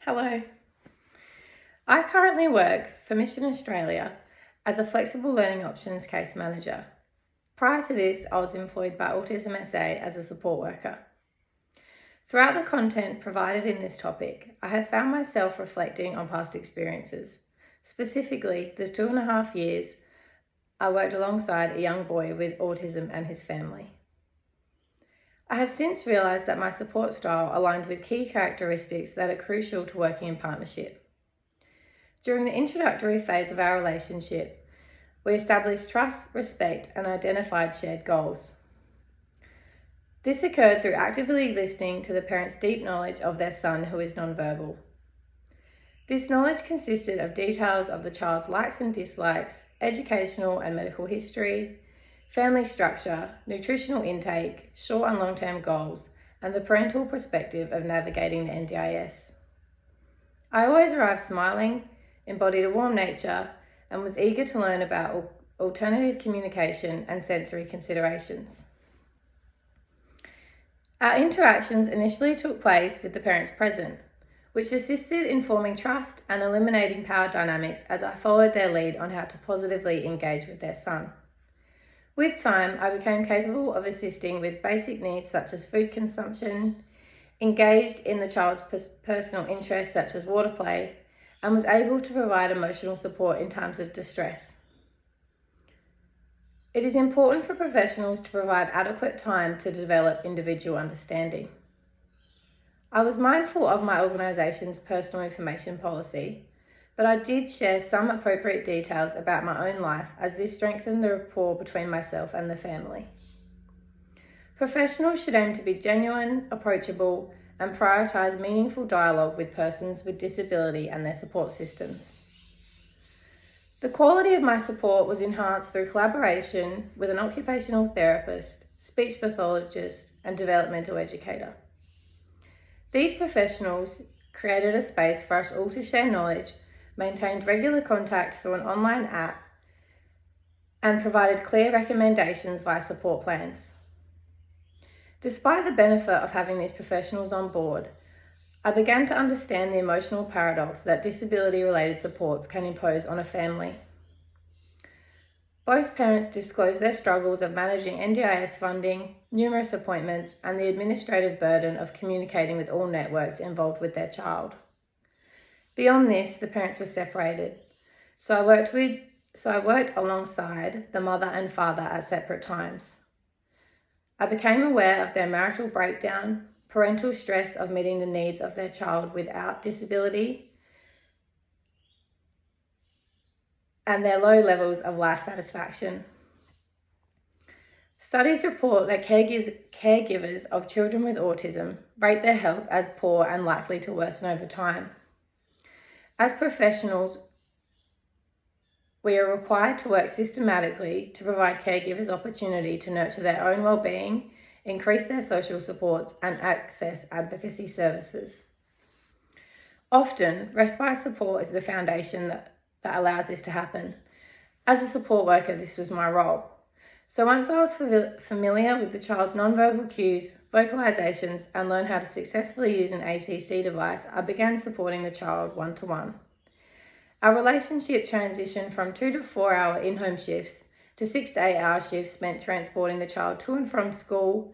Hello. I currently work for Mission Australia as a flexible learning options case manager. Prior to this, I was employed by Autism SA as a support worker. Throughout the content provided in this topic, I have found myself reflecting on past experiences, specifically the 2.5 years I worked alongside a young boy with autism and his family. I have since realised that my support style aligned with key characteristics that are crucial to working in partnership. During the introductory phase of our relationship, we established trust, respect, and identified shared goals. This occurred through actively listening to the parent's deep knowledge of their son who is nonverbal. This knowledge consisted of details of the child's likes and dislikes, educational and medical history, family structure, nutritional intake, short and long-term goals, and the parental perspective of navigating the NDIS. I always arrived smiling, embodied a warm nature, and was eager to learn about alternative communication and sensory considerations. Our interactions initially took place with the parents present, which assisted in forming trust and eliminating power dynamics as I followed their lead on how to positively engage with their son. With time, I became capable of assisting with basic needs such as food consumption, engaged in the child's personal interests such as water play, and was able to provide emotional support in times of distress. It is important for professionals to provide adequate time to develop individual understanding. I was mindful of my organisation's personal information policy, but I did share some appropriate details about my own life as this strengthened the rapport between myself and the family. Professionals should aim to be genuine, approachable, and prioritise meaningful dialogue with persons with disability and their support systems. The quality of my support was enhanced through collaboration with an occupational therapist, speech pathologist, and developmental educator. These professionals created a space for us all to share knowledge, maintained regular contact through an online app, and provided clear recommendations via support plans. Despite the benefit of having these professionals on board, I began to understand the emotional paradox that disability-related supports can impose on a family. Both parents disclosed their struggles of managing NDIS funding, numerous appointments, and the administrative burden of communicating with all networks involved with their child. Beyond this, the parents were separated, so I worked alongside the mother and father at separate times. I became aware of their marital breakdown, parental stress of meeting the needs of their child without disability, and their low levels of life satisfaction. Studies report that caregivers of children with autism rate their health as poor and likely to worsen over time. As professionals, we are required to work systematically to provide caregivers opportunity to nurture their own well-being, increase their social supports, and access advocacy services. Often, respite support is the foundation that allows this to happen. As a support worker, this was my role. So once I was familiar with the child's nonverbal cues, vocalizations, and learned how to successfully use an ACC device, I began supporting the child one-to-one. Our relationship transitioned from 2 to 4 hour in-home shifts to 6 to 8 hour shifts spent transporting the child to and from school,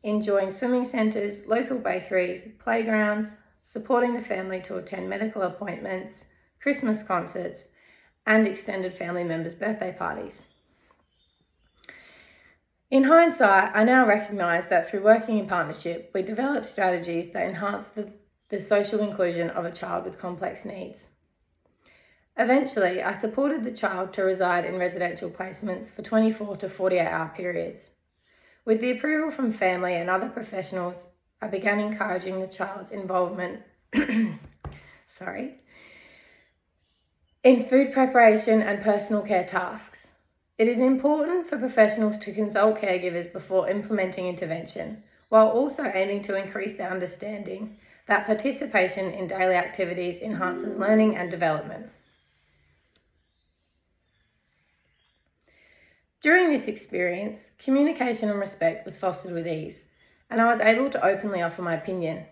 enjoying swimming centres, local bakeries, playgrounds, supporting the family to attend medical appointments, Christmas concerts, and extended family members' birthday parties. In hindsight, I now recognise that through working in partnership, we developed strategies that enhance the social inclusion of a child with complex needs. Eventually, I supported the child to reside in residential placements for 24 to 48-hour periods. With the approval from family and other professionals, I began encouraging the child's involvement in food preparation and personal care tasks. It is important for professionals to consult caregivers before implementing intervention, while also aiming to increase their understanding that participation in daily activities enhances learning and development. During this experience, communication and respect was fostered with ease, and I was able to openly offer my opinion,